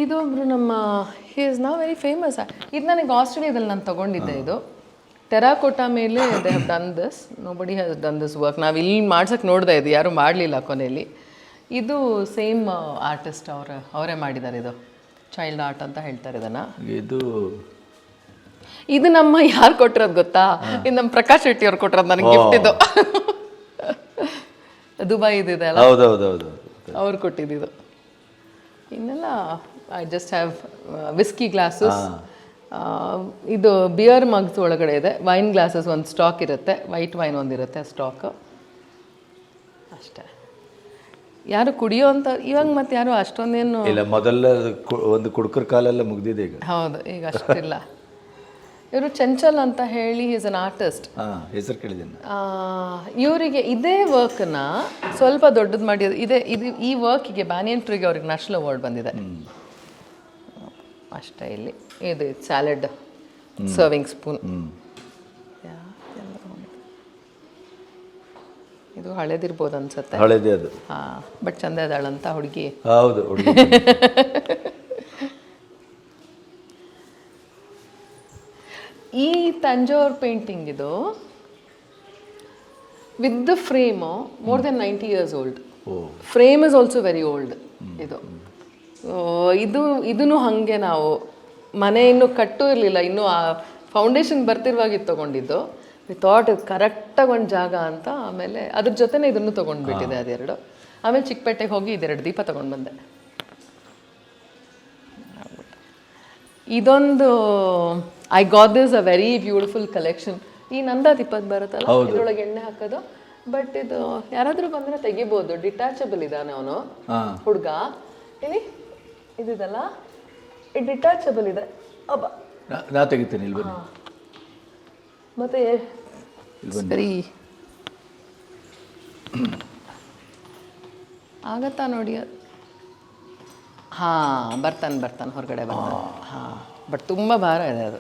ಇದು ಒಬ್ರು ನಮ್ಮ ಹಿ ಇಸ್ ನಾ ವೆರಿ ಫೇಮಸ್. ಇದು ನನಗೆ ಆಸ್ಟ್ರೇಲಿಯಾದಲ್ಲಿ ನಾನು ತೊಗೊಂಡಿದ್ದೆ. ಇದು ಟೆರಾಕೋಟಾ ಮೇಲೆ they have done this. Nobody has done this work. ನಾವು ಇಲ್ಲಿ ಮಾಡ್ಸೋಕ್ಕೆ ನೋಡ್ದೆ, ಇದು ಯಾರೂ ಮಾಡಲಿಲ್ಲ ಕೊನೆಯಲ್ಲಿ. ಇದು ಸೇಮ್ ಆರ್ಟಿಸ್ಟ್ ಅವರೇ ಮಾಡಿದ್ದಾರೆ. ಇದು ಚೈಲ್ಡ್ ಆರ್ಟ್ ಅಂತ ಹೇಳ್ತಾರೆ ಇದನ್ನು. ಇದು ನಮ್ಮ ಯಾರು ಕೊಟ್ಟಿರೋದು ಗೊತ್ತಾ? ಇದು ನಮ್ಮ ಪ್ರಕಾಶ್ ಶೆಟ್ಟಿ ಅವ್ರು ಕೊಟ್ಟಿರೋದು ನನಗೆ ಗಿಫ್ಟ್. ಇದು ದುಬೈ ಇದೆ ಅಲ್ಲ, ಅವ್ರು ಕೊಟ್ಟಿದ್ದು. ಇನ್ನೆಲ್ಲ I just have whisky glasses. ಇದು ಬಿಯರ್ ಮಗ್ಸ್ ಒಳಗಡೆ ಇದೆ. ವೈನ್ ಗ್ಲಾಸಸ್ ಒಂದು ಸ್ಟಾಕ್ ಇರುತ್ತೆ, ವೈಟ್ ವೈನ್ ಒಂದಿರುತ್ತೆ ಸ್ಟಾಕ್ ಅಷ್ಟೇ. ಯಾರು ಕುಡಿಯೋ ಅಂತ ಇವಾಗ ಮತ್ತೆ ಯಾರು ಅಷ್ಟೊಂದೇನು ಇಲ್ಲ. ಮೊದಲ ಒಂದು ಕುಡುಕರ ಕಾಲೆಲ್ಲ ಮುಗ್ದಿದೆ ಈಗ. ಹೌದು, ಈಗ ಅಷ್ಟಿಲ್ಲ. ಇವರು ಚಂಚಲ್ ಅಂತ ಹೇಳಿ ಈಸ್ ಅನ್ ಆರ್ಟಿಸ್ಟ್. ಹೆಸರು ಕೇಳಿದ್ದೀನಿ. ಇವರಿಗೆ ಇದೇ ವರ್ಕ್ನ ಸ್ವಲ್ಪ ದೊಡ್ಡದು ಮಾಡಿ ಈ ವರ್ಕಿಗೆ ಬ್ಯಾನಿಯನ್ ಟ್ರೀಗೆ ಅವ್ರಿಗೆ ನ್ಯಾಷನಲ್ ಅವಾರ್ಡ್ ಬಂದಿದೆ ಅಷ್ಟೇ. ಇಲ್ಲಿ ಇದು ಸ್ಯಾಲಡ್ ಸರ್ವಿಂಗ್ ಸ್ಪೂನ್. ಇದು ಹಳೇದಿರ್ಬೋದು ಅನ್ಸುತ್ತೆ. ಹಳೇದೇ ಅದು. ಬಟ್ ಚಂದ ಇದ್ದಾಳಂತ ಹುಡುಗಿ. ಹೌದು, ಈ ತಂಜಾವೂರ್ ಪೇಂಟಿಂಗ್ ಇದು with the frame more than 90 years old. Frame is also very old. ಇದೂ ಹಾಗೆ ನಾವು ಮನೆ ಇನ್ನೂ ಕಟ್ಟೂ ಇರಲಿಲ್ಲ, ಇನ್ನೂ ಆ ಫೌಂಡೇಶನ್ ಬರ್ತಿರುವಾಗಿದ್ದು ತೊಗೊಂಡಿದ್ದು. ವಿ ಥಾಟ್ ಇದು ಕರೆಕ್ಟಾಗಿ ಒಂದು ಜಾಗ ಅಂತ. ಆಮೇಲೆ ಅದ್ರ ಜೊತೆನೇ ಇದನ್ನು ತೊಗೊಂಡ್ಬಿಟ್ಟಿದೆ ಅದೆರಡು. ಆಮೇಲೆ ಚಿಕ್ಕಪೇಟೆಗೆ ಹೋಗಿ ಇದೆರಡು ದೀಪ ತೊಗೊಂಡು ಬಂದೆ. ಇದೊಂದು I got this a very beautiful collection. ಈ ನಂದಾ ದೀಪದ ಬರುತ್ತಲ್ಲ, ಇದ್ರೊಳಗೆ ಎಣ್ಣೆ ಹಾಕೋದು. ಬಟ್ ಇದು ಯಾರಾದರೂ ಬಂದರೆ ತೆಗಿಬೋದು. ಡಿಟ್ಯಾಚಬಲ್ ಇದ್ದಾನೆ ಅವನು ಹುಡುಗ. ಇಲ್ಲಿ ಇದಲ್ಲ, ಇದು ಡಿಟ್ಯಾಚಬಲ್ ಇದೆ. ಅಬ್ಬ ನಾ ತೆಗಿತೀನಿ ಇಲ್ಲಿ ಬನ್ನಿ. ಮತ್ತೆ ಸರಿ ಆಗತ್ತಾ ನೋಡಿ. ಬರ್ತಾನೆ ಹೊರಗಡೆ ಬಂದ. ಬಟ್ ತುಂಬ ಭಾರ ಇದೆ ಅದು.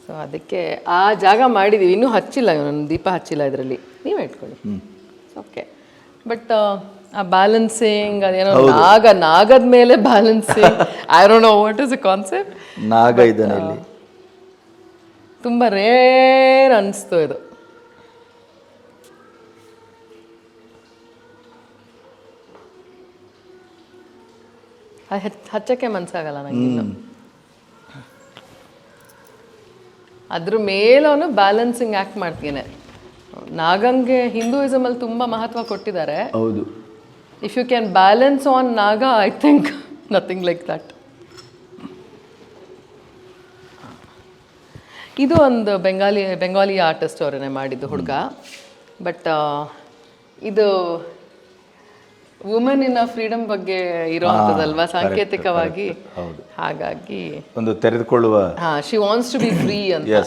ಸೊ ಅದಕ್ಕೆ ಆ ಜಾಗ ಮಾಡಿದ್ದೀವಿ. ಇನ್ನೂ ಹಚ್ಚಿಲ್ಲ, ಇವನು ದೀಪ ಹಚ್ಚಿಲ್ಲ ಇದರಲ್ಲಿ. ನೀವೇ ಇಟ್ಕೊಳ್ಳಿ, ಓಕೆ. ಬಟ್ ಆ ಬ್ಯಾಲೆನ್ಸಿಂಗ್ ಅದೇನೋ ನಾಗದ ಮೇಲೆ balancing, I don't know what is A concept. ನಾಗ ಇದ್ದಾನೆ ಇಲ್ಲಿ. ತುಂಬ ರೇರ್ ಅನಿಸ್ತು ಇದು. ಹಚ್ಚಕ್ಕೆ ಮನ್ಸಾಗಲ್ಲ ನಂಗೆ ಇನ್ನು. ಅದ್ರ ಮೇಲವನು ಬ್ಯಾಲೆನ್ಸಿಂಗ್ ಆ್ಯಕ್ಟ್ ಮಾಡ್ತೀನಿ. ನಾಗಂಗೆ ಹಿಂದೂಯಿಸಮ್ ಅಲ್ಲಿ ತುಂಬ ಮಹತ್ವ ಕೊಟ್ಟಿದ್ದಾರೆ. ಹೌದು. If you can balance on Naga, I think nothing like that. ಇದು ಒಂದು ಬೆಂಗಾಲಿ ಆರ್ಟಿಸ್ಟ್ ಅವರನ್ನೇ ಮಾಡಿದ್ದು ಹುಡುಗ. ಬಟ್ ಇದು ವುಮೆನ್ ಫ್ರೀಡಮ್ ಬಗ್ಗೆ ಇರೋವಂಥದ್ದಲ್ವಾ ಸಾಂಕೇತಿಕವಾಗಿ. ಹಾಗಾಗಿ ಒಂದು ತೆರೆದುಕೊಳ್ಳುವ, she wants to be free ಅಂತ.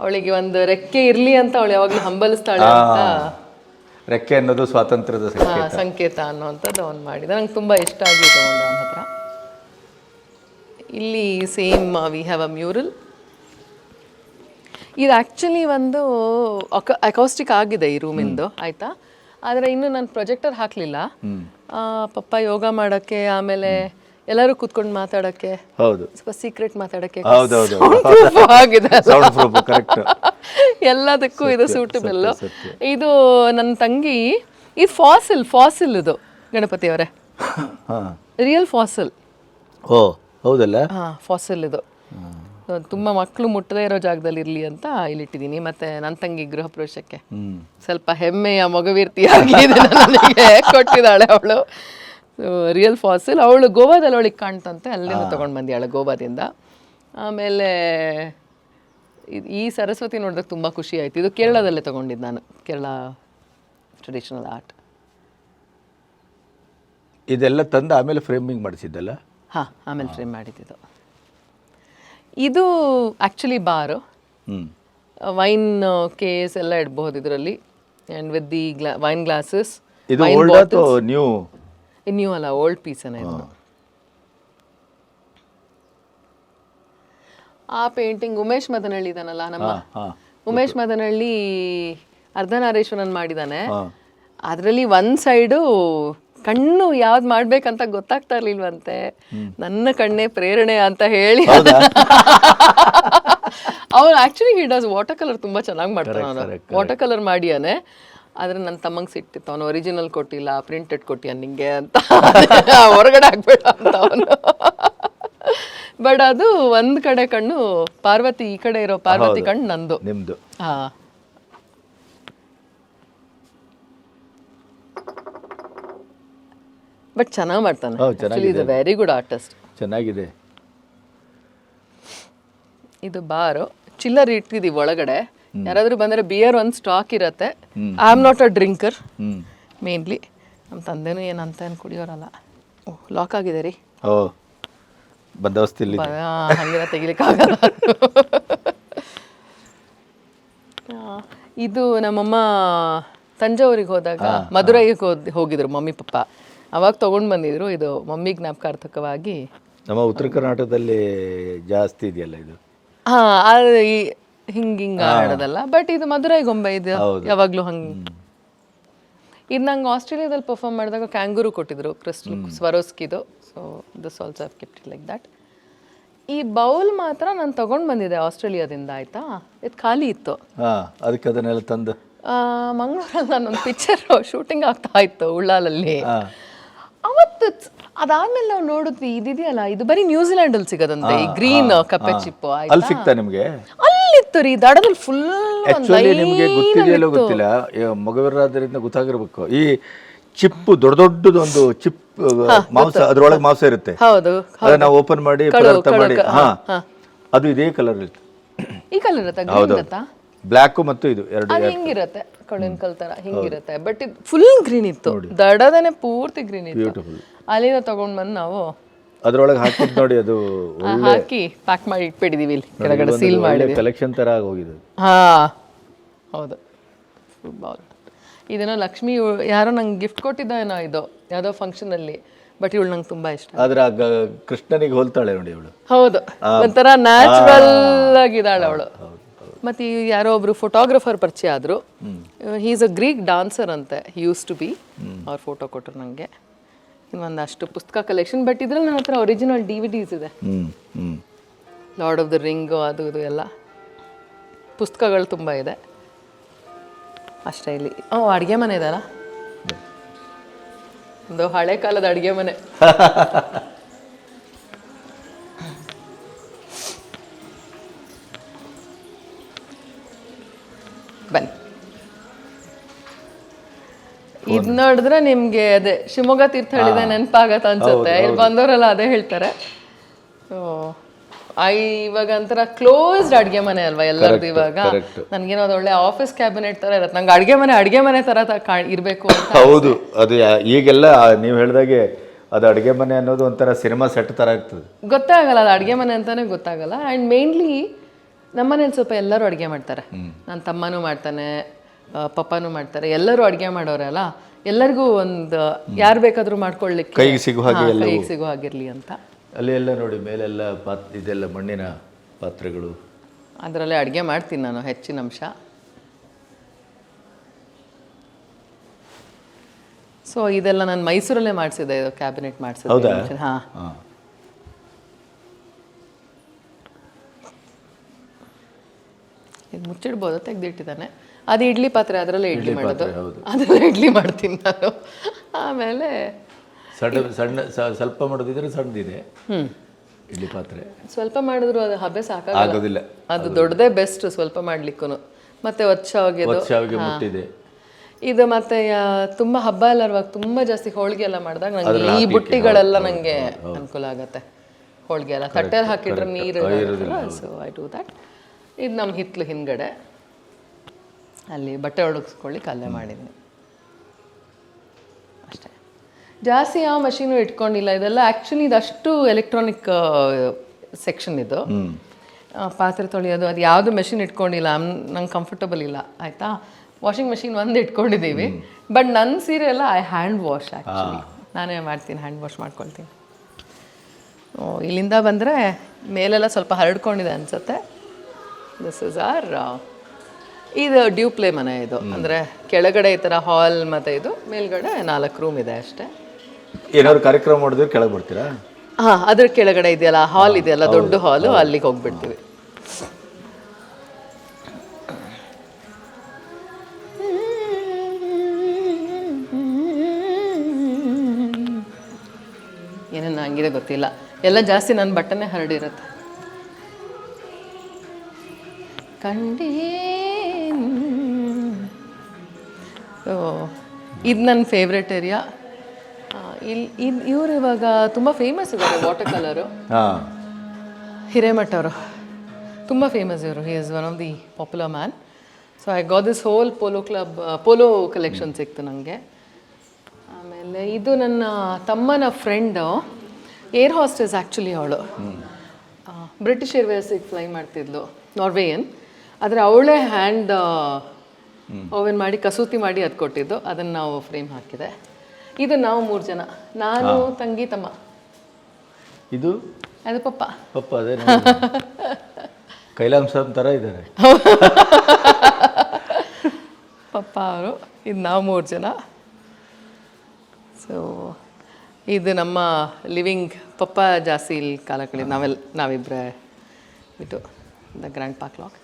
ಅವಳಿಗೆ ಒಂದು ರೆಕ್ಕೆ ಇರಲಿ ಅಂತ ಅವಳು ಯಾವಾಗಲೂ ಹಂಬಲಿಸ್ತಾಳೆ ಅಂತ. ರೆಕ್ಕೆ ಅನ್ನೋದು ಸ್ವಾತಂತ್ರ್ಯದ ಸಂಕೇತ ಅನ್ನೋವಂಥದ್ದು ಅವನು ಮಾಡಿದ. ನಂಗೆ ತುಂಬ ಇಷ್ಟ ಆಗಿ ತಗೊಂಡು ಅವನ ಹತ್ರ. ಇಲ್ಲಿ same we have a mural. ಇದು ಆ್ಯಕ್ಚುಲಿ ಒಂದು ಅಕೌಸ್ಟಿಕ್ ಆಗಿದೆ ಈ ರೂಮಿಂದು, ಆಯಿತಾ. ಆದರೆ ಇನ್ನೂ ನಾನು ಪ್ರೊಜೆಕ್ಟರ್ ಹಾಕಲಿಲ್ಲ. ಪಪ್ಪ ಯೋಗ ಮಾಡೋಕ್ಕೆ, ಆಮೇಲೆ ಎಲ್ಲರೂ ಕೂತ್ಕೊಂಡು ಮಾತಾಡೋಕ್ಕೆ, ಸ್ವಲ್ಪ ಸೀಕ್ರೆಟ್ ಮಾತಾಡೋಕ್ಕೆ ಆಗಿದೆ. ಎಲ್ಲದಕ್ಕೂ ಇದು ಸೂಟಬಲ್. ಇದು ನನ್ನ ತಂಗಿ, ಇದು ಫಾಸಿಲ್ ಇದು ಗಣಪತಿಯವರೇ, ರಿಯಲ್ ಫಾಸಿಲ್. ಹೌದಲ್ಲ? ಫಾಸಿಲ್ ಇದು. ತುಂಬ ಮಕ್ಕಳು ಮುಟ್ಟದೇ ಇರೋ ಜಾಗದಲ್ಲಿ ಇರಲಿ ಅಂತ ಇಲ್ಲಿಟ್ಟಿದ್ದೀನಿ. ಮತ್ತು ನನ್ನ ತಂಗಿ ಗೃಹ ಪ್ರವೇಶಕ್ಕೆ ಸ್ವಲ್ಪ ಹೆಮ್ಮೆಯ ಮಗುವೀರ್ತಿಯಾಗಿ ನನಗೆ ಕೊಟ್ಟಿದ್ದಾಳೆ ಅವಳು. Real fossil. ಅವಳು ಗೋವಾದಲ್ಲಿ ಅವಳಿಗೆ ಕಾಣ್ತಂತೆ, ಅಲ್ಲಿಂದ ತೊಗೊಂಡು ಬಂದಿದ್ದಾಳೆ ಗೋವಾದಿಂದ. ಆಮೇಲೆ ಈ ಸರಸ್ವತಿ ನೋಡಿದಾಗ ತುಂಬ ಖುಷಿ ಆಯಿತು. ಇದು ಕೇರಳದಲ್ಲೇ ತೊಗೊಂಡಿದ್ದು ನಾನು, ಕೇರಳ ಟ್ರೆಡಿಷನಲ್ ಆರ್ಟ್. ಇದೆಲ್ಲ ತಂದು ಆಮೇಲೆ ಫ್ರೇಮಿಂಗ್ ಮಾಡಿಸಿದ್ದಲ್ಲ? ಆಮೇಲೆ ಫ್ರೇಮ್ ಮಾಡಿದ್ದು. ಇದು ಆ್ಯಕ್ಚುಲಿ ಬಾರು, ವೈನ್ ಕೇಸ್ ಎಲ್ಲ ಇಡಬಹುದು ಇದರಲ್ಲಿ. And with the wine glasses. New ಅಲ್ಲ, ಓಲ್ಡ್ ಪೀಸನೇ ಇದು. ಆ ಪೇಂಟಿಂಗ್ ಉಮೇಶ್ ಮದನಹಳ್ಳಿ ಇದಾನಲ್ಲ, ನಮ್ಮ ಉಮೇಶ್ ಮದನಹಳ್ಳಿ ಅರ್ಧನಾರೀಶ್ವರನ್ ಮಾಡಿದ್ದಾನೆ. ಅದರಲ್ಲಿ ಒಂದು ಸೈಡು ಕಣ್ಣು ಯಾವ್ದು ಮಾಡ್ಬೇಕಂತ ಗೊತ್ತಾಗ್ತಾ ಇರ್ಲಿಲ್ವಂತೆ, ನನ್ನ ಕಣ್ಣೇ ಪ್ರೇರಣೆ ಅಂತ ಹೇಳಿ ಅವ್ನು actually he does water colour ತುಂಬಾ ಚೆನ್ನಾಗಿ ಮಾಡ್ತಾನೆ ಅವನು. ವಾಟರ್ ಕಲರ್ ಮಾಡಿಯಾನೆ. ಆದ್ರೆ ನನ್ನ ತಮ್ಮಂಗೆ ಸಿಟ್ಟಿತ್ತು, ಅವನು ಒರಿಜಿನಲ್ ಕೊಟ್ಟಿಲ್ಲ, ಪ್ರಿಂಟೆಡ್ ಕೊಟ್ಟಿಯ ನಿಂಗೆ ಅಂತ, ಹೊರಗಡೆ ಹಾಕ್ಬೇಡ ಅಂತ ಅವನು. ಬಟ್ ಅದು ಒಂದ್ ಕಡೆ ಕಣ್ಣು ಪಾರ್ವತಿ, ಈ ಕಡೆ ಇರೋ ಪಾರ್ವತಿ ಕಣ್ಣು ನಂದು, ನಿಮ್ದು. ಹಾ. ಬಟ್ ಚೆನ್ನಾಗಿ ಮಾಡ್ತಾನೆ, ವೆರಿ ಗುಡ್ ಆರ್ಟಿಸ್ಟ್. ಚೆನ್ನಾಗಿದೆ. ಇದು ಬಾರು ಚಿಲ್ಲರ್ ಇಟ್ಟಿದೀವಿ ಒಳಗಡೆ, ಯಾರಾದ್ರೂ ಬಂದರೆ ಬಿಯರ್ ಒಂದು ಸ್ಟಾಕ್ ಇರತ್ತೆ. I am not a drinker mainly. ನಮ್ಮ ತಂದೆನೂ ಏನಂತ ಏನು ಕುಡಿಯೋರಲ್ಲ. ಲಾಕ್ ಆಗಿದೆ ರೀ. ಓ, ಬಂದೋಬಸ್ತ್ ಇಲ್ಲಿ ಹಂಗೆಲ್ಲ ತೆಗಿಲಿಕ್ಕಾಗಲ್ಲ. ಇದು ನಮ್ಮಮ್ಮ ತಂಜಾವೂರಿಗೆ ಹೋದಾಗ ಮಧುರೈಗೆ ಹೋಗಿದ್ರು ಮಮ್ಮಿ ಪಪ್ಪ, ಅವಾಗ ತೊಗೊಂಡು ಬಂದಿದ್ರು. ಇದು ಮಮ್ಮಿ ಜ್ಞಾಪಕಾರ್ಥಕವಾಗಿ. ನಮ್ಮ ಉತ್ತರ ಕರ್ನಾಟಕದಲ್ಲಿ ಜಾಸ್ತಿ ಇದೆಯಲ್ಲ ಇದು. ಹಾ, ಅದು ಹಿಂಗ ಆಡೋದಲ್ಲ, ಬಟ್ ಇದು ಮಧುರೈ ಗೊಂಬೆ, ಇದು ಯಾವಾಗ್ಲೂ ಹಂಗೆ. ಇದು ನಂಗೆ ಆಸ್ಟ್ರೇಲಿಯಾದಲ್ಲಿ ಪರ್ಫಾರ್ಮ್ ಮಾಡಿದಾಗ ಕ್ಯಾಂಗೂರು ಕೊಟ್ಟಿದ್ರು, ಕ್ರಿಸ್ಟಲ್ ಸ್ವರೋಸ್ಕಿದು. So this also have kept it like that. ಈ ಬೌಲ್ ಮಾತ್ರ ನಾನು ತಗೊಂಡು ಬಂದಿದ್ದೆ ಆಸ್ಟ್ರೇಲಿಯಾದಿಂದ, ಆಯ್ತಾ. ಇದು ಖಾಲಿ ಇತ್ತು, ಅದಕ್ಕೆ ಅದನ್ನೆಲ್ಲ ತಂದು ಮಂಗಳೂರಲ್ಲಿ ನಾನೊಂದು ಪಿಕ್ಚರ್ ಶೂಟಿಂಗ್ ಆಗ್ತಾ ಇತ್ತು ಉಳ್ಳಾಲಲ್ಲಿ. ಅವತ್ತು ಅದಾದ್ಮೇಲೆ ನಾವು ನೋಡಿದ್ವಿ, ಇದಿದೆಯಲ್ಲ, ಇದು ಬರೀ ನ್ಯೂಜಿಲೆಂಡ್ ಅಲ್ಲಿ ಸಿಗೋದಂತೆ, ಈ ಗ್ರೀನ್ ಕಪ್ಪೆ ಚಿಪ್ಪು. ಅಲ್ಲಿ ಸಿಗ್ತಾ ನಿಮ್ಗೆ? ಅಲ್ಲಿತ್ತು ರೀ, ದಡದಲ್ಲಿ ಫುಲ್. ನಿಮ್ಗೆ ಗೊತ್ತಿದೆಯಲ್ಲ ಗೊತ್ತಿಲ್ಲ, ಮಗವರಾದ್ರಿಂದ ಗೊತ್ತಾಗಿರ್ಬೇಕು. ಈ ಚಿಪ್ಪು ದೊಡ್ಡ ದೊಡ್ಡದೊಂದು ಚಿಪ್ ಮಾಂಸ, ಅದ್ರೊಳಗೆ ಮಾಂಸ ಇರುತ್ತೆ. ಹೌದು, ನಾವು ಓಪನ್ ಮಾಡಿ ಪದಾರ್ಥ ಮಾಡಿ, ಅದು ಇದೇ ಕಲರ್ ಇರುತ್ತೆ. ಈ ಕಲರ್ ಇರುತ್ತೆ, ಬ್ಲ್ಯಾಕ್ ಮತ್ತು ಇದು ಎರಡು ಹಿಂಗಿರತ್ತೆ, ಕಳಿನ ಕಲ್ ತರ ಹಿಂಗಿರುತ್ತೆ. ಬಟ್ ಇದು ಫುಲ್ ಗ್ರೀನ್ ಇತ್ತು, ದಡದನೆ ಪೂರ್ತಿ ಗ್ರೀನ್ ಇತ್ತು. ಅಲ್ಲಿಂದ ತಗೊಂಡ್ ಬಂದು ನಾವು ಅದ್ರೊಳಗೆ ಹಾಕಿದ್ ನೋಡಿ, ಅದು ಹಾಕಿ ಪ್ಯಾಕ್ ಮಾಡಿ ಇಟ್ಬಿಟ್ಟಿದೀವಿ ಇಲ್ಲಿ ಕೆಳಗಡೆ, ಸೀಲ್ ಮಾಡಿ. ಕಲೆಕ್ಷನ್ ತರ ಆಗೋಗಿದೆ. ಹಾ ಹೌದು. ಫುಟ್ಬಾಲ್ ಇದನ್ನ ಲಕ್ಷ್ಮಿ ಯಾರೋ ನಂಗೆ ಗಿಫ್ಟ್ ಕೊಟ್ಟಿದ್ದ ಏನೋ, ಇದು ಯಾವುದೋ ಫಂಕ್ಷನ್ ಅಲ್ಲಿ. ಬಟ್ ಇವಳು ನಂಗೆ ತುಂಬಾ ಇಷ್ಟ. ಆದ್ರೆ ಕೃಷ್ಣನಿಗೆ ಹೋಲ್ತಾಳೆ ನೋಡಿ ಇವಳು. ಹೌದು, ಒಂಥರ ನ್ಯಾಚುರಲ್ ಆಗಿದ್ದಾಳೆ ಅವಳು. ಮತ್ತೆ ಯಾರೋ ಒಬ್ರು ಫೋಟೋಗ್ರಫರ್ ಪರಿಚಯ ಆದ್ರು. He is a Greek dancer ಅಂತೆ, ಹಿ ಯೂಸ್ ಟು ಬಿ. ಅವ್ರ ಫೋಟೋ ಕೊಟ್ಟರು ನನಗೆ. ಇನ್ನೊಂದಷ್ಟು ಪುಸ್ತಕ ಕಲೆಕ್ಷನ್. ಬಟ್ ಇದ್ರಲ್ಲಿ ನನ್ನ ಹತ್ರ ಒರಿಜಿನಲ್ DVDs ಇದೆ. ಲಾರ್ಡ್ ಆಫ್ ದ ರಿಂಗ್, ಅದು ಇದು ಎಲ್ಲ ಪುಸ್ತಕಗಳು ತುಂಬ ಇದೆ ಅಷ್ಟೇ. ಇಲ್ಲಿ ಅಡುಗೆ ಮನೆ ಇದಲ್ಲ, ಒಂದು ಹಳೆ ಕಾಲದ ಅಡುಗೆ ಮನೆ. ಬನ್ನಿ, ಇದ್ ನೋಡಿದ್ರೆ ನಿಮ್ಗೆ ಅದೇ ಶಿವಮೊಗ್ಗ ತೀರ್ಥಹಳ್ಳಿದೆ ನೆನಪಾಗತ್ತ ಅನ್ಸುತ್ತೆ. ಇಲ್ಲಿ ಬಂದವರೆಲ್ಲ ಅದೇ ಹೇಳ್ತಾರೆ. ಇವಾಗ ಒಂಥರ ಕ್ಲೋಸ್ಡ್ ಅಡ್ಗೆ ಮನೆ ಅಲ್ವಾ ಎಲ್ಲರದು. ಇವಾಗ ನನ್ಗೇನೋ ಅದು ಒಳ್ಳೆ ಆಫೀಸ್ ಕ್ಯಾಬಿನೆಟ್ ತರ ಇರತ್ತೆ. ನಂಗೆ ಅಡ್ಗೆ ಮನೆ ತರ ಇರ್ಬೇಕು ಅಂತ. ಹೌದು, ಅದು ಈಗೆಲ್ಲ ನೀವು ಹೇಳ್ದಾಗೆ ಅದು ಅಡ್ಗೆ ಮನೆ ಅನ್ನೋದು ಒಂಥರ ಸಿನಿಮಾ ಸೆಟ್ ತರ ಇರ್ತದೆ. ಗೊತ್ತಾಗಲ್ಲ ಅದು ಅಡ್ಗೆ ಮನೆ ಅಂತಾನೆ ಗೊತ್ತಾಗಲ್ಲ. ಅಂಡ್ ಮೇನ್ಲಿ ನಮ್ಮನೇಲಿ ಸ್ವಲ್ಪ ಎಲ್ಲರೂ ಅಡುಗೆ ಮಾಡ್ತಾರೆ. ನನ್ನ ತಮ್ಮನೂ ಮಾಡ್ತಾನೆ, ಪಪ್ಪನೂ ಮಾಡ್ತಾರೆ, ಎಲ್ಲರೂ ಅಡುಗೆ ಮಾಡೋರೆ ಅಲ್ಲ. ಎಲ್ಲರಿಗೂ ಒಂದು ಯಾರು ಬೇಕಾದರೂ ಮಾಡ್ಕೊಳ್ಳಿಕ್ಕೆ ಕೈಗೆ ಸಿಗೋ ಹಾಗಿರಲಿ ಅಂತ. ಅಲ್ಲಿ ಎಲ್ಲ ನೋಡಿ ಮೇಲೆಲ್ಲ ಇದೆಲ್ಲ ಮಣ್ಣಿನ ಪಾತ್ರೆಗಳು, ಅದರಲ್ಲೇ ಅಡುಗೆ ಮಾಡ್ತೀನಿ ನಾನು ಹೆಚ್ಚಿನ ಅಂಶ. ಸೊ ಇದೆಲ್ಲ ನಾನು ಮೈಸೂರಲ್ಲೇ ಮಾಡಿಸಿದೆ, ಇದು ಕ್ಯಾಬಿನೆಟ್ ಮಾಡಿಸಿದೆ. ಹಾಂ, ಇದು ಮುಚ್ಚಿಡ್ಬೋದು, ತೆಗೆದಿಟ್ಟಿದ್ದಾನೆ. ಅದು ಇಡ್ಲಿ ಪಾತ್ರೆ, ಅದರಲ್ಲೇ ಇಡ್ಲಿ ಮಾಡೋದು, ಅದರಲ್ಲೇ ಇಡ್ಲಿ ಮಾಡ್ತೀನಿ ನಾನು. ಆಮೇಲೆ ಸಣ್ಣ ಸ್ವಲ್ಪ ಮಾಡೋದಿದ್ರೆ ಸಣ್ಣದಿದೆ ಇಡ್ಲಿ ಪಾತ್ರೆ. ಸ್ವಲ್ಪ ಮಾಡಿದ್ರು ಅದು ಹಬ್ಬೆ ಸಾಕಾಗೋದಿಲ್ಲ, ಅದು ದೊಡ್ಡದೇ ಬೆಸ್ಟ್ ಸ್ವಲ್ಪ ಮಾಡ್ಲಿಕ್ಕೂ. ಮತ್ತೆ ಮುಟ್ಟಿದೆ ಇದು. ಮತ್ತೆ ತುಂಬ ಹಬ್ಬ ಎಲ್ಲ ಇರುವಾಗ ತುಂಬ ಜಾಸ್ತಿ ಹೋಳಿಗೆ ಎಲ್ಲ ಮಾಡಿದಾಗ ನಂಗೆ ಈ ಬುಟ್ಟಿಗಳೆಲ್ಲ ನನಗೆ ಅನುಕೂಲ ಆಗುತ್ತೆ. ಹೋಳಿಗೆ ಎಲ್ಲ ತಟ್ಟೆಯಲ್ಲಿ ಹಾಕಿಟ್ರೆ ನೀರು, ಸೊ ಐ ಡೂ ದ್ಯಾಟ್. ಇದು ನಮ್ಮ ಹಿತ್ಲು ಹಿಂದ್ಗಡೆ, ಅಲ್ಲಿ ಬಟ್ಟೆ ಒಣಗಿಸ್ಕೊಳ್ಳಿಕ್ಕೆ ಅಲ್ಲೇ ಮಾಡಿದ್ನಿ ಅಷ್ಟೇ. ಜಾಸ್ತಿ ಯಾವ ಮಷೀನು ಇಟ್ಕೊಂಡಿಲ್ಲ. ಇದೆಲ್ಲ ಆ್ಯಕ್ಚುಲಿ ಇದಷ್ಟು ಎಲೆಕ್ಟ್ರಾನಿಕ್ ಸೆಕ್ಷನ್ ಇದು. ಪಾತ್ರೆ ತೊಳೆಯೋದು ಅದು ಯಾವುದು ಮೆಷಿನ್ ಇಟ್ಕೊಂಡಿಲ್ಲ. ನಂಗೆ ಕಂಫರ್ಟಬಲ್ ಇಲ್ಲ, ಆಯಿತಾ. ವಾಷಿಂಗ್ ಮೆಷಿನ್ ಒಂದು ಇಟ್ಕೊಂಡಿದ್ದೀವಿ. ಬಟ್ ನನ್ನ ಸೀರೆ ಎಲ್ಲ ಐ ಹ್ಯಾಂಡ್ ವಾಶ್, ಆ್ಯಕ್ಚುಲಿ ನಾನೇ ಮಾಡ್ತೀನಿ, ಹ್ಯಾಂಡ್ ವಾಶ್ ಮಾಡ್ಕೊಳ್ತೀನಿ. ಇಲ್ಲಿಂದ ಬಂದರೆ ಮೇಲೆಲ್ಲ ಸ್ವಲ್ಪ ಹರಡ್ಕೊಂಡಿದೆ ಅನಿಸುತ್ತೆ. ದಿಸ್ ಇಸ್ ಇದು ಡ್ಯೂಪ್ಲೇ ಮನೆ ಇದು. ಅಂದರೆ ಕೆಳಗಡೆ ಈ ಥರ ಹಾಲ್ ಮತ್ತು ಇದು, ಮೇಲ್ಗಡೆ 4 ರೂಮ್ ಇದೆ ಅಷ್ಟೇ. ಏನಾದ್ರು ಕಾರ್ಯಕ್ರಮ ಮಾಡಿದ್ರೆ ಕೆಳಗೆ ಬರ್ತೀರಾ? ಹಾಂ, ಅದ್ರ ಕೆಳಗಡೆ ಇದೆಯಲ್ಲ ಹಾಲ್ ಇದೆಯಲ್ಲ, ದೊಡ್ಡ ಹಾಲು, ಅಲ್ಲಿಗೆ ಹೋಗ್ಬಿಡ್ತೀವಿ. ಏನೇನು ಹಂಗಿದೆ ಗೊತ್ತಿಲ್ಲ, ಎಲ್ಲ ಜಾಸ್ತಿ ನನ್ನ ಬಟ್ಟನೆ ಹರಡಿರುತ್ತೆ. ಕಂಡೇ ಇದು ನನ್ನ ಫೇವ್ರೆಟ್ ಏರಿಯಾ. ಇವರು ಇವಾಗ ತುಂಬ ಫೇಮಸ್ ಇದ್ದಾರೆ ವಾಟರ್ ಕಲರು. ಹಿರೇಮಠ ಅವರು ತುಂಬ ಫೇಮಸ್ ಇವರು. He is one of the popular man. So I got this whole polo collection ಸಿಕ್ತು ನನಗೆ. ಆಮೇಲೆ ಇದು ನನ್ನ ತಮ್ಮನ ಫ್ರೆಂಡು, ಏರ್ ಹಾಸ್ಟೆಸ್ ಆ್ಯಕ್ಚುಲಿ ಅವಳು. ಬ್ರಿಟಿಷ್ ಏರ್ವೇಸಿಗೆ ಫ್ಲೈ ಮಾಡ್ತಿದ್ಲು, ನಾರ್ವೇಯನ್. ಆದರೆ ಅವಳೇ ಹ್ಯಾಂಡ್ ಓವೆನ್ ಮಾಡಿ ಕಸೂತಿ ಮಾಡಿ ಅದು ಕೊಟ್ಟಿದ್ದು, ಅದನ್ನು ನಾವು ಫ್ರೇಮ್ ಹಾಕಿದೆ. ಇದು ನಾವು 3 ಜನ, ನಾನು, ತಂಗಿ, ತಮ್ಮ. ಇದು ಅದು ಪಪ್ಪ. ಅದೇ ಕೈಲಾಮ್ ಸಾಬ್ ಥರ ಇದ್ದಾರೆ ಪಪ್ಪ ಅವರು. ಇದು ನಾವು 3 ಜನ. ಸೊ ಇದು ನಮ್ಮ ಲಿವಿಂಗ್. ಪಪ್ಪ ಜಾಸ್ತಿ ಇಲ್ಲಿ ಕಾಲ ಕಳೆದು, ನಾವಿಬ್ಬರೇ ಇದು ದ ಗ್ರ್ಯಾಂಡ್ ಪಾ ಕ್ಲಾಕ್.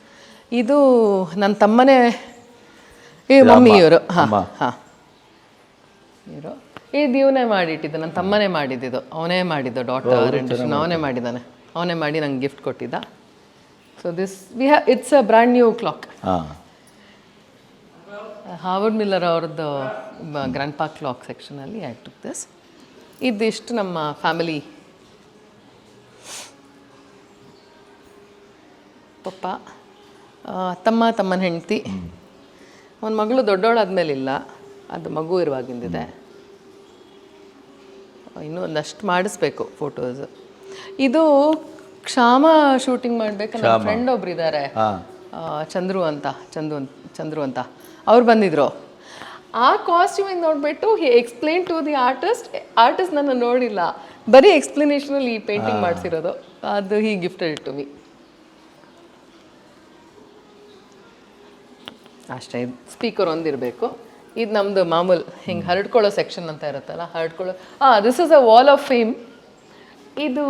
ಇದು ನನ್ನ ತಮ್ಮನೇ, ಮಮ್ಮಿಯವರು. ಹಾಂ ಹಾಂ, ಇವರು ಇದು ಇವನೇ ಮಾಡಿಟ್ಟಿದ್ದು, ನನ್ನ ತಮ್ಮನೇ ಮಾಡಿದ್ದು. ಅವನೇ ಮಾಡಿದ್ದು ಡಾಟರ್ ರೆಂಡಿಷನ್ ಅವನೇ ಮಾಡಿದ್ದಾನೆ. ಅವನೇ ಮಾಡಿ ನಂಗೆ ಗಿಫ್ಟ್ ಕೊಟ್ಟಿದ್ದ. So this it's a brand new clock. Howard Miller ಅವ್ರದ್ದು ಗ್ರ್ಯಾಂಡ್ ಪಾ ಕ್ಲಾಕ್ ಸೆಕ್ಷನಲ್ಲಿ ಐ ಟುಕ್ ದಿಸ್. ಇದಿಷ್ಟು ನಮ್ಮ ಫ್ಯಾಮಿಲಿ. ಪಪ್ಪ, ತಮ್ಮನ ಹೆಂಡತಿ, ಒಂದು ಮಗಳು ದೊಡ್ಡವಳಾದ್ಮೇಲಿಲ್ಲ, ಅದು ಮಗು ಇರುವಾಗಿಂದಿದೆ. ಇನ್ನೂ ಒಂದಷ್ಟು ಮಾಡಿಸ್ಬೇಕು ಫೋಟೋಸ್. ಇದು ಕ್ಷಾಮ ಶೂಟಿಂಗ್ ಮಾಡ್ಬೇಕು. ನನ್ನ ಫ್ರೆಂಡ್ ಒಬ್ರು ಇದ್ದಾರೆ, ಚಂದ್ರು ಅಂತ. ಅವ್ರು ಬಂದಿದ್ರು. ಆ ಕಾಸ್ಟ್ಯೂಮಿಂಗ್ ನೋಡಿಬಿಟ್ಟು ಹಿ ಎಕ್ಸ್ಪ್ಲೇನ್ ಟು ದಿ ಆರ್ಟಿಸ್ಟ್ ನನ್ನ ನೋಡಿಲ್ಲ, ಬರೀ ಎಕ್ಸ್ಪ್ಲನೇಷನಲ್ಲಿ ಈ ಪೇಂಟಿಂಗ್ ಮಾಡಿಸಿರೋದು. ಅದು ಹಿ ಗಿಫ್ಟೆಡ್ ಟು ಮಿ. ಅಷ್ಟೇ. ಇದು ಸ್ಪೀಕರ್ ಒಂದಿರಬೇಕು. ಇದು ನಮ್ಮದು ಮಾಮೂಲು ಹಿಂಗೆ ಹರಡ್ಕೊಳ್ಳೋ ಸೆಕ್ಷನ್ ಅಂತ ಇರುತ್ತಲ್ಲ, this is a wall of fame. ಇದು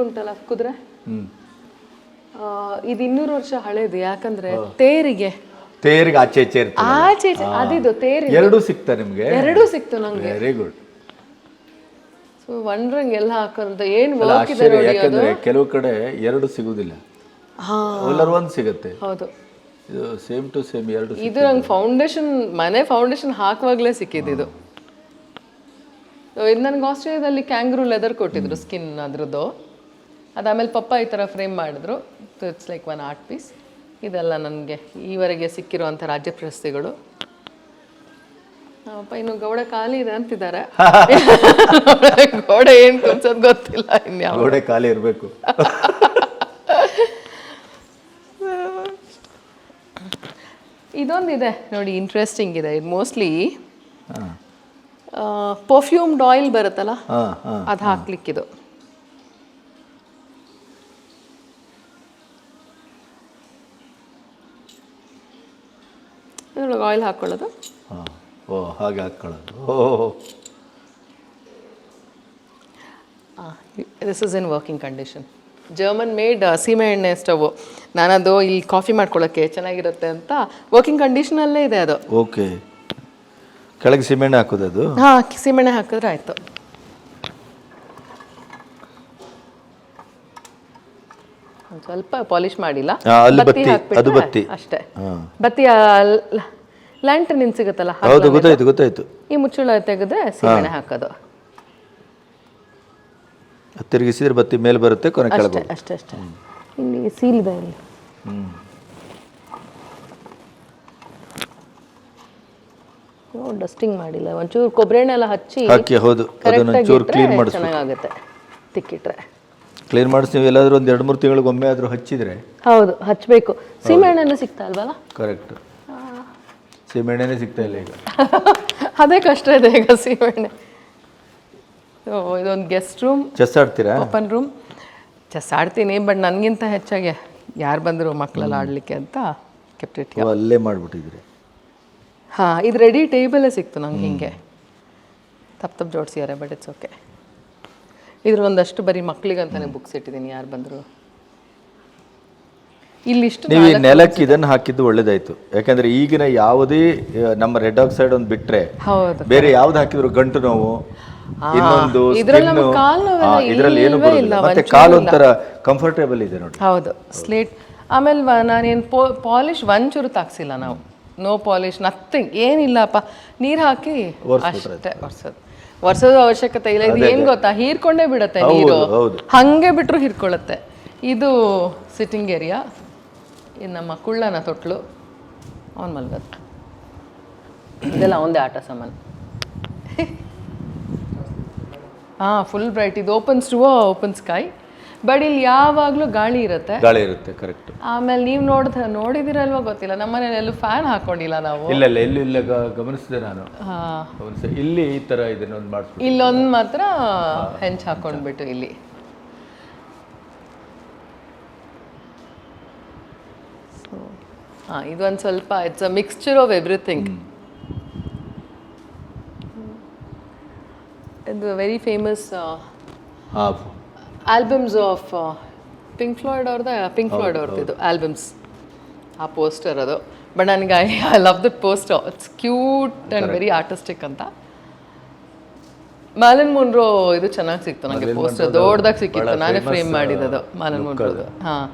ಉಂಟಲ್ಲ ಕುದುರೆ, ಇದು 200 ವರ್ಷ ಹಳೇದು. ಯಾಕಂದ್ರೆ ತೇರಿಗೆ ಆಚೆ ಅದಿದು ತೇರಿ ಎರಡೂ ಸಿಕ್ತಾ ನಿಮಗೆ? ಎರಡೂ ಸಿಕ್ತು ನಂಗೆ. Very good. ಸೊ ವಂಡ್ರಿಂಗ್ ಎಲ್ಲ ಹಾಕೋದು ಏನು ವರ್ಕ್ ಇದೆ ನೋಡಿ. ಯಾಕಂದ್ರೆ ಕೆಲವು ಕಡೆ ಎರಡು ಸಿಗುದಿಲ್ಲ, ಒಂದು ಸಿಗುತ್ತೆ. ಹೌದು, ಇದು ಸೇಮ್ ಟು ಸೇಮ್ ಎರಡು. ಇದು ನಂಗೆ ಮನೆ ಫೌಂಡೇಶನ್ ಹಾಕುವಾಗಲೇ ಸಿಕ್ಕಿದ್ದು. ಇದು ನನಗೆ ಆಸ್ಟ್ರೇಲಿಯಾದಲ್ಲಿ ಕ್ಯಾಂಗ್ರೂ ಲೆದರ್ ಕೊಟ್ಟಿದ್ರು, ಸ್ಕಿನ್ ಅದ್ರದ್ದು. ಅದಾದಮೇಲೆ ಪಪ್ಪ ಈ ಥರ ಫ್ರೇಮ್ ಮಾಡಿದ್ರು. It's like one art piece. ಇದೆಲ್ಲ ನನಗೆ ಈವರೆಗೆ ಸಿಕ್ಕಿರುವಂಥ ರಾಜ್ಯ ಪ್ರಶಸ್ತಿಗಳು. ಅಪ್ಪ ಇನ್ನು ಗೋಡೆ ಖಾಲಿ ಇದೆ ಅಂತಿದ್ದಾರೆ. ಗೋಡೆ ಏನು ತುಂಬಿಸೋದು ಗೊತ್ತಿಲ್ಲ, ಇನ್ಯಾವ ಗೋಡೆ ಖಾಲಿ ಇರಬೇಕು. ಇದೊಂದಿದೆ ನೋಡಿ, ಇಂಟ್ರೆಸ್ಟಿಂಗ್ ಇದೆ. ಇದು ಮೋಸ್ಟ್ಲಿ ಪರ್ಫ್ಯೂಮ್ಡ್ ಆಯಿಲ್ ಬರುತ್ತಲ್ಲ, ಅದು ಹಾಕ್ಲಿಕ್ಕಿದು. ಇದ್ರೊಳಗೆ ಆಯಿಲ್ ಹಾಕ್ಕೊಳ್ಳೋದು. ಹಾಗೆ ಹಾಕ್ಕೊಳ್ಳೋದು. This is in working condition. German made ಸೀಮೆ ಎಣ್ಣೆ ಸ್ಟವ್. ನಾನದು ಇಲ್ಲಿ ಕಾಫಿ ಮಾಡ್ಕೊಳ್ಳೋಕ್ಕೆ ಚೆನ್ನಾಗಿರುತ್ತೆ ಅಂತ ವರ್ಕಿಂಗ್ ಕಂಡೀಷನಲ್ಲೇ ಇದೆ ಅದು. ಓಕೆ. ಕೆಳಗೆ ಸೀಮೆಣ್ಣೆ ಹಾಕೋದು ಅದು? ಹಾಂ, ಸೀಮೆಣ್ಣೆ ಹಾಕಿದ್ರೆ ಆಯಿತು. ಸ್ವಲ್ಪ ಪಾಲಿಶ್ ಮಾಡಿಲ್ಲ, ಬತ್ತಿ ಅಷ್ಟೇ. ಬತ್ತಿ ಲ್ಯಾಂಟರ್ನ್ ಸಿಗುತ್ತಲ್ಲ, ಗೊತ್ತಾಯ್ತು. ಈ ಮುಚ್ಚಳ ತೆಗೆದ್ರೆ ಸೀಮೆಣ್ಣೆ ಹಾಕೋದು. ತಿರುಗಿಸಿದ್ರೆ ಬತ್ತಿ ಮೇಲೆ ಬರುತ್ತೆ, ಕೊನೆ ಕೆಳಗೆ. ಅಷ್ಟೇ. ಇಲ್ಲಿ ಸೀಲ್ ಇದೆ ಇಲ್ಲಿ. ಡಸ್ಟಿಂಗ್ ಮಾಡಿಲ್ಲ, ಒಂಚೂರು ಕೊಬ್ಬರಿ ಎಣ್ಣೆ ಎಲ್ಲ ಹಚ್ಚಿ ಚೆನ್ನಾಗುತ್ತೆ. ತಿಕ್ಕಿಟ್ರೆ ಕ್ಲೀನ್ ಮಾಡಿಸಿ. ನೀವು ಎಲ್ಲಾದ್ರೂ ಒಂದು 2-3 ತಿಂಗಳಿಗೊಮ್ಮೆ ಆದರೂ ಹಚ್ಚಿದ್ರೆ. ಹೌದು, ಹಚ್ಚಬೇಕು. ಸೀಮೆಣ್ಣೆ ಸಿಗ್ತಾ ಇಲ್ವಲ್ಲ? ಕರೆಕ್ಟ್, ಸೀಮೆಣ್ಣೆನೇ ಸಿಗ್ತಾ ಇಲ್ಲ ಈಗ. ಅದೇ ಕಷ್ಟ ಇದೆ ಈಗ ಸೀಮೆಣ್ಣೆ. ಇದೊಂದು ಗೆಸ್ಟ್ ರೂಮ್. ಚೆಸ್ ಆಡ್ತೀರಾ? Open room. ಚೆಸ್ ಆಡ್ತೀನಿ, ಬಟ್ ನನಗಿಂತ ಹೆಚ್ಚಾಗಿ ಯಾರು ಬಂದರು ಮಕ್ಕಳೆಲ್ಲ ಆಡಲಿಕ್ಕೆ ಅಂತ ಕೆಪ್ಟಿಟ್. ಅಲ್ಲೇ ಮಾಡಿಬಿಟ್ಟಿದ್ರಿ? ಹಾಂ, ಇದು ರೆಡಿ ಟೇಬಲೇ ಸಿಕ್ತು ನಂಗೆ. ಹಿಂಗೆ ತಪ್ಪು ಜೋಡಿಸಿದ್ದಾರೆ, ಬಟ್ ಇಟ್ಸ್ ಓಕೆ. ಇದ್ರೊಂದಷ್ಟು ಬರೀ ಮಕ್ಕಳಿಗಂತಾನೆ ಬುಕ್ಸ್ ಇಟ್ಟಿದ್ದೀನಿ, ಯಾರು ಬಂದರು. ಇಲ್ಲಿಷ್ಟು ನೀವು ಈ ನೆಲಕ್ಕೆ ಇದನ್ನು ಹಾಕಿದ್ದು ಒಳ್ಳೇದಾಯ್ತು. ಯಾಕಂದ್ರೆ ಈಗಿನ ಯಾವುದೇ ನಮ್ಮ ರೆಡ್ ಆಕ್ಸೈಡ್ ಒಂದು ಬಿಟ್ರೆ ಹೌದು, ಬೇರೆ ಯಾವ್ದು ಹಾಕಿದ್ರು ಗಂಟು ನೋವು, ಇನ್ನೊಂದು ಇದ್ರಲ್ಲಿ ನಮ್ಗೆ ಕಾಲು ನೋವೆಲ್ಲ ಇದರಲ್ಲಿ ಏನು ಇಲ್ವೇ ಬರೋದಿಲ್ಲ. ಇಲ್ಲ, ಮತ್ತೆ ಕಾಲು ಒಂಥರ ಕಂಫರ್ಟೇಬಲ್ ಇದೆ ನೋಡಿ. ಹೌದು, ಸ್ಲೇಟ್. ಆಮೇಲೆ ನಾನೇನು ಪಾಲಿಶ್ ಒಂಚೂರು ತಾಕ್ಸಿಲ್ಲ ನಾವು, ನೋ ಪಾಲಿಶ್, ನಥಿಂಗ್, ಏನಿಲ್ಲಪ್ಪ. ನೀರು ಹಾಕಿ ಅಷ್ಟೇ ಒರ್ಸೋದು ಅವಶ್ಯಕತೆ ಇಲ್ಲ. ಇದು ಏನು ಗೊತ್ತಾ, ಹೀರ್ಕೊಂಡೇ ಬಿಡುತ್ತೆ ನೀರು, ಹಂಗೆ ಬಿಟ್ಟರು ಹೀರ್ಕೊಳ್ಳುತ್ತೆ. ಇದು ಸಿಟ್ಟಿಂಗ್ ಏರಿಯಾ. ಇದು ನಮ್ಮ ಕುಳ್ಳನ ತೊಟ್ಲು, ಅವನು ಮಲ್ಗದ. ಇದೆಲ್ಲ ಒಂದೇ ಆಟ ಸಾಮಾನು. ಹಾಂ, ಫುಲ್ ಬ್ರೈಟ್. ಇದು ಓಪನ್ ಸ್ಕೈ, ಬಟ್ ಇಲ್ಲಿ ಯಾವಾಗಲೂ ಗಾಳಿ ಇರುತ್ತೆ. ಕರೆಕ್ಟ್. ಆಮೇಲೆ ನೀವು ನೋಡಿದಿರಲ್ವ ಗೊತ್ತಿಲ್ಲ, ನಮ್ಮನೇಲಿ ಎಲ್ಲೂ ಫ್ಯಾನ್ ಹಾಕೊಂಡಿಲ್ಲ ನಾವು. ಇಲ್ಲ ಇಲ್ಲ ಗಮನಿಸಿದೆ ನಾನು. ಇಲ್ಲಿ ಈ ತರ ಇದನ್ನೊಂದು ಮಾಡ್ತೀವಿ, ಇಲ್ಲೊಂದು ಮಾತ್ರ ಹೆಂಚ್ ಹಾಕೊಂಡ್ಬಿಟ್ಟು ಇಲ್ಲಿ. ಇದೊಂದು ಸ್ವಲ್ಪ it's a mixture of everything. ಇದು very famous albums of Pink Floyd ಅವ್ರದ್ದು ಇದು ಆಲ್ಬಮ್ಸ್. ಆ ಪೋಸ್ಟರ್ ಅದು. ಬಟ್ ನನಗೆ I love that poster, it's cute and very artistic ಅಂತ. ಮಾರ್ಲಿನ್ ಮೊನ್ರೋ ಇದು ಚೆನ್ನಾಗಿ ಸಿಕ್ತು ನನಗೆ, ಪೋಸ್ಟರ್ ದೊಡ್ಡದಾಗಿ ಸಿಕ್ಕಿತ್ತು, ನಾನೇ ಫ್ರೇಮ್ ಮಾಡಿದ್ದು ಮಾರ್ಲಿನ್ ಮೊನ್ರೋದು. ಹಾಂ,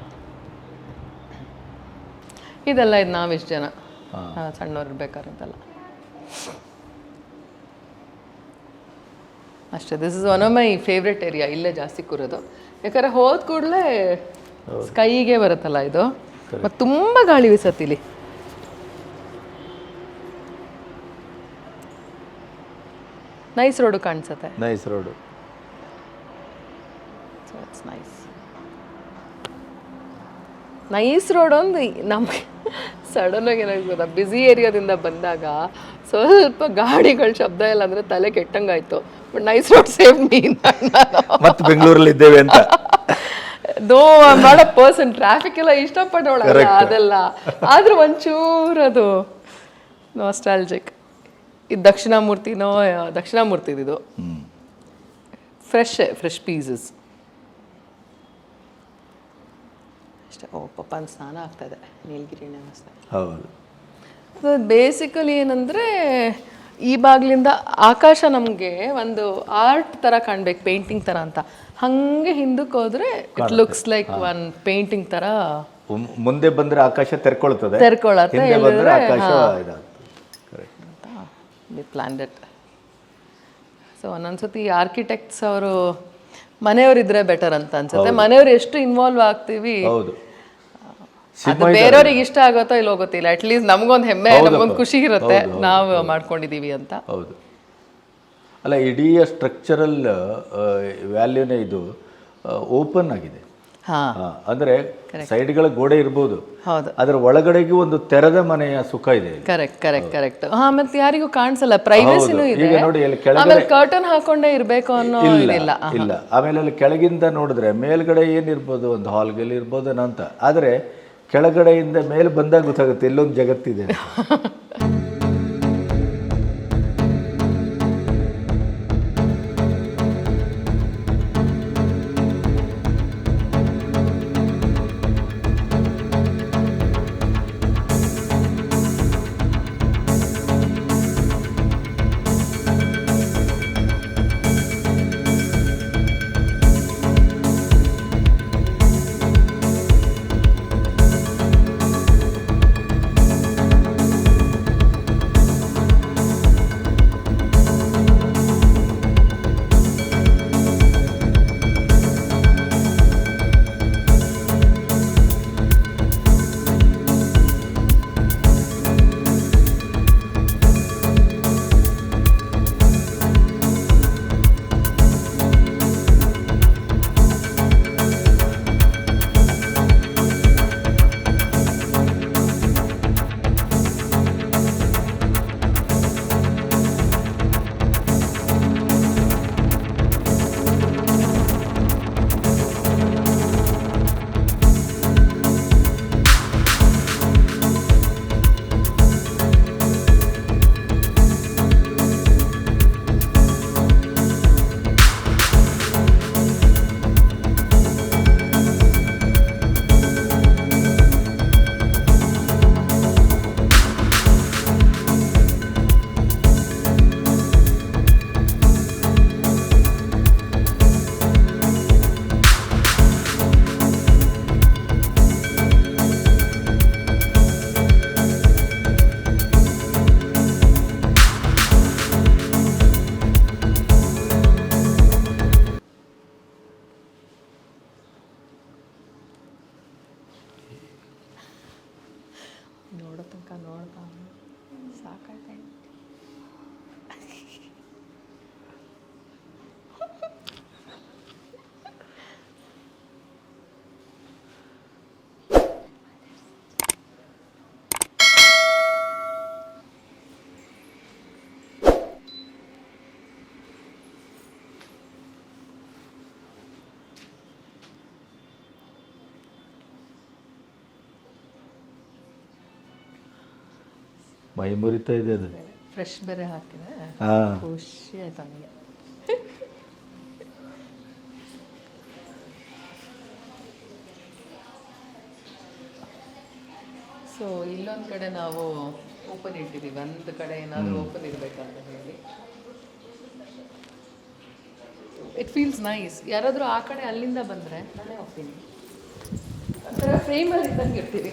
ಇದೆಲ್ಲ ಇದು ನಾವಿಷ್ಟು ಜನ ಸಣ್ಣವ್ರು ಇರ್ಬೇಕಾರಂತಲ್ಲ ಅಷ್ಟೇ. This is one of my favourite area. ಇಲ್ಲೇ ಜಾಸ್ತಿ ಕೂರೋದು, ಯಾಕಂದರೆ ಹೋದ ಕೂಡಲೇ ಸ್ಕೈಗೆ ಬರುತ್ತಲ್ಲ ಇದು, ಮತ್ತು ತುಂಬ ಗಾಳಿ ಬೀಸತ್ತೆ ಇಲ್ಲಿ. ನೈಸ್ ರೋಡು ಕಾಣಿಸುತ್ತೆ. Nice road. It's nice road. ಒಂದು ನಮಗೆ ಸಡನ್ನಾಗಿ ಏನಾಗಿ ಗೊತ್ತಾ, ಬ್ಯುಸಿ ಏರಿಯಾದಿಂದ ಬಂದಾಗ ಸ್ವಲ್ಪ ಗಾಡಿಗಳ ಶಬ್ದ ಇಲ್ಲ ಅಂದರೆ ತಲೆ ಕೆಟ್ಟಂಗಾಯ್ತು. But nice road save me. ಮತ್ತೆ ಬೆಂಗಳೂರಲ್ಲಿ ಇದ್ದೇವೆ ಅಂತ ದೋ ಮಾಡೋ ಪರ್ಸನ್, ಟ್ರಾಫಿಕ್ ಎಲ್ಲ ಇಷ್ಟಪಟ್ಟವಳಲ್ಲ ಅದೆಲ್ಲ, ಆದ್ರೂ ಒಂಚೂರು ಅದು ನಾಸ್ಟಾಲ್ಜಿಕ್. ಇದು ದಕ್ಷಿಣಾಮೂರ್ತಿ ಇದು ಫ್ರೆಶ್ ಪೀಸಸ್ ಅಷ್ಟೇ. ಓ ಪಪ್ಪನ ಸ್ನಾನ ಆಗ್ತಾಯಿದೆ, ನೀಲಗಿರಿ ಎಣ್ಣೆ ಅನಿಸ್ತಾ. ಹೌದು. ಸೊ ಬೇಸಿಕಲಿ ಏನಂದರೆ, ಈ ಬಾಗಿಲಿಂದ ಆಕಾಶ ನಮಗೆ ಒಂದು ಆರ್ಟ್ ಥರ ಕಾಣ್ಬೇಕು, ಪೇಂಟಿಂಗ್ ಥರ ಅಂತ. ಹಾಗೆ ಹಿಂದಕ್ಕೆ ಹೋದರೆ it looks like one painting ಥರ. ಮುಂದೆ ಬಂದರೆ ಆಕಾಶ ತೆರ್ಕೊಳ್ತದೆ, ಪ್ಲಾನೆಟ್. ಸೊ ಒಂದೊಂದ್ಸತಿ ಆರ್ಕಿಟೆಕ್ಟ್ಸ್ ಅವರು ಮನೆಯವರಿದ್ರೆ ಬೆಟರ್ ಅಂತ ಅನ್ಸುತ್ತೆ. ಮನೆಯವ್ರು ಎಷ್ಟು ಇನ್ವಾಲ್ವ್ ಆಗ್ತೀವಿ, ಅದು ಬೇರೆಯವ್ರಿಗೆ ಇಷ್ಟ ಆಗುತ್ತೋ ಇಲ್ಲೋ ಗೊತ್ತಿಲ್ಲ, ಅಟ್ಲೀಸ್ಟ್ ನಮಗೊಂದು ಹೆಮ್ಮೆ, ನಮಗೊಂದು ಖುಷಿ ಇರುತ್ತೆ ನಾವು ಮಾಡ್ಕೊಂಡಿದೀವಿ ಅಂತ. ಹೌದು. ಅಲ್ಲ, ಇಡೀ ಸ್ಟ್ರಕ್ಚರಲ್ ವ್ಯಾಲ್ಯೂನೇ ಇದು ಓಪನ್ ಆಗಿದೆ. ಅಂದ್ರೆ ಸೈಡ್ಗಳ ಗೋಡೆ ಇರ್ಬೋದು, ಅದರ ಒಳಗಡೆಗೂ ಒಂದು ತೆರೆದ ಮನೆಯ ಸುಖ ಇದೆ. ಕರೆಕ್ಟ್. ಮತ್ತೆ ಯಾರಿಗೂ ಕಾಣಿಸಲ್ಲ, ಪ್ರೈವಸಿನೂ ಇದೆ. ಆಮೇಲೆ ಕರ್ಟನ್ ಹಾಕೊಂಡೇ ಇರ್ಬೇಕು ಅನ್ನೋ ಇದಿಲ್ಲ. ಇಲ್ಲ. ಆಮೇಲೆ ಅಲ್ಲಿ ಕೆಳಗಿಂದ ನೋಡಿದ್ರೆ ಮೇಲ್ಗಡೆ ಏನಿರ್ಬೋದು, ಒಂದು ಹಾಲ್ಗೆಲ್ಲಿ ಇರ್ಬೋದು ಅಂತ, ಆದ್ರೆ ಕೆಳಗಡೆಯಿಂದ ಮೇಲೆ ಬಂದಾಗ ಗೊತ್ತಾಗುತ್ತೆ ಎಲ್ಲೊಂದು ಜಗತ್ತಿದೆ. ಮೈ ಮುರಿತಾ ಇದೆ ಅದು. ಫ್ರೆಶ್ ಬೇರೆ ಹಾಕಿದೆ, ಹಾಂ, ಖುಷಿ ಆಯ್ತು ನನಗೆ. ಸೊ ಇಲ್ಲೊಂದು ಕಡೆ ನಾವು ಓಪನ್ ಇಟ್ಟಿದ್ದೀವಿ, ಒಂದು ಕಡೆ ಏನಾದರೂ ಓಪನ್ ಇರಬೇಕಂತ ಹೇಳಿ. It feels nice. ಯಾರಾದರೂ ಆ ಕಡೆ ಅಲ್ಲಿಂದ ಬಂದರೆ ನಾನೇ ಹೋಗ್ತೀನಿ, ಒಂಥರ ಫ್ರೇಮಲ್ಲಿ ಇದ್ದಂಗೆ ಇರ್ತೀವಿ.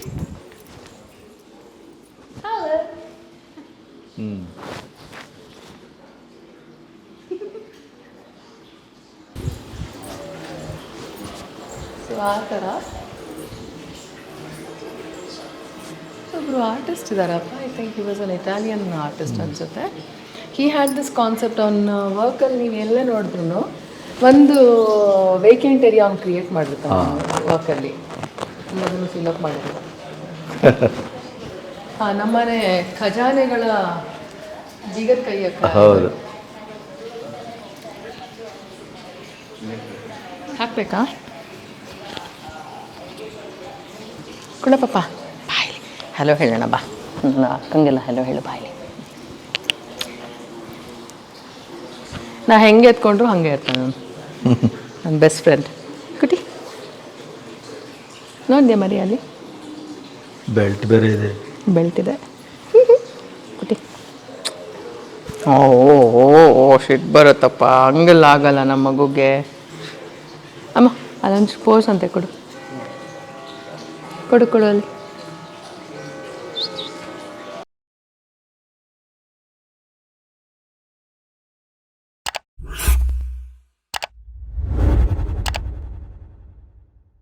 ಸೊ ಆ ಥರ ಒಬ್ಬರು ಆರ್ಟಿಸ್ಟ್ ಇದ್ದಾರಪ್ಪ, I think he was an Italian artist ಅನಿಸುತ್ತೆ. ಹಿ ಹ್ಯಾಡ್ ದಿಸ್ ಕಾನ್ಸೆಪ್ಟ್ ಅವ್ನ ವರ್ಕಲ್ಲಿ ನೀವು ಎಲ್ಲ ನೋಡಿದ್ರು ಒಂದು ವೇಕೆಂಟ್ ಏರಿಯಾ ಅವ್ನು ಕ್ರಿಯೇಟ್ ಮಾಡಿರ್ತಾನೆ ವರ್ಕಲ್ಲಿ, ಅದನ್ನು ಫಿಲಪ್ ಮಾಡಿರ್ತಾನೆ. ಹಾಂ, ನಮ್ಮನೆ ಖಜಾನೆಗಳ ಬೀಗದ ಕೈಯಕ್ಕ ಹೌದು. ಹಾಕ್ಬೇಕಾ? ಕೊಡಪ್ಪ ಬಾಯ್ಲಿ, ಹಲೋ ಹೇಳೋಣ ಬಾ. ಅಕ್ಕಂಗೆಲ್ಲ ಹಲೋ ಹೇಳು ಬಾಯ್ಲಿ. ನಾ ಹೆಂಗೆ ಎತ್ಕೊಂಡ್ರು ಹಾಗೆ ಇರ್ತಾನೆ ನಾನು, ನನ್ನ ಬೆಸ್ಟ್ ಫ್ರೆಂಡ್. ಕುಟಿ ನೋಡಿದೆ ಮರಿ ಅಲ್ಲಿ ಬೆಲ್ಟ್ ಬೇರೆ ಇದೆ, ಬೆಲ್ಟ್ ಇದೆ. ಕುಟಿ. ಓ ಓ ಓ ಶಿಟ್ ಬರುತ್ತಪ್ಪ, ಹಂಗೆಲ್ಲ ಆಗಲ್ಲ ನಮ್ಮ ಮಗುಗೆ. ಅಮ್ಮ ಅಲ್ಲೊಂದು ಪೋಸ್ ಅಂತೆ ಕೊಡು ಕೊಡು ಕೊಡು ಅಲ್ಲಿ.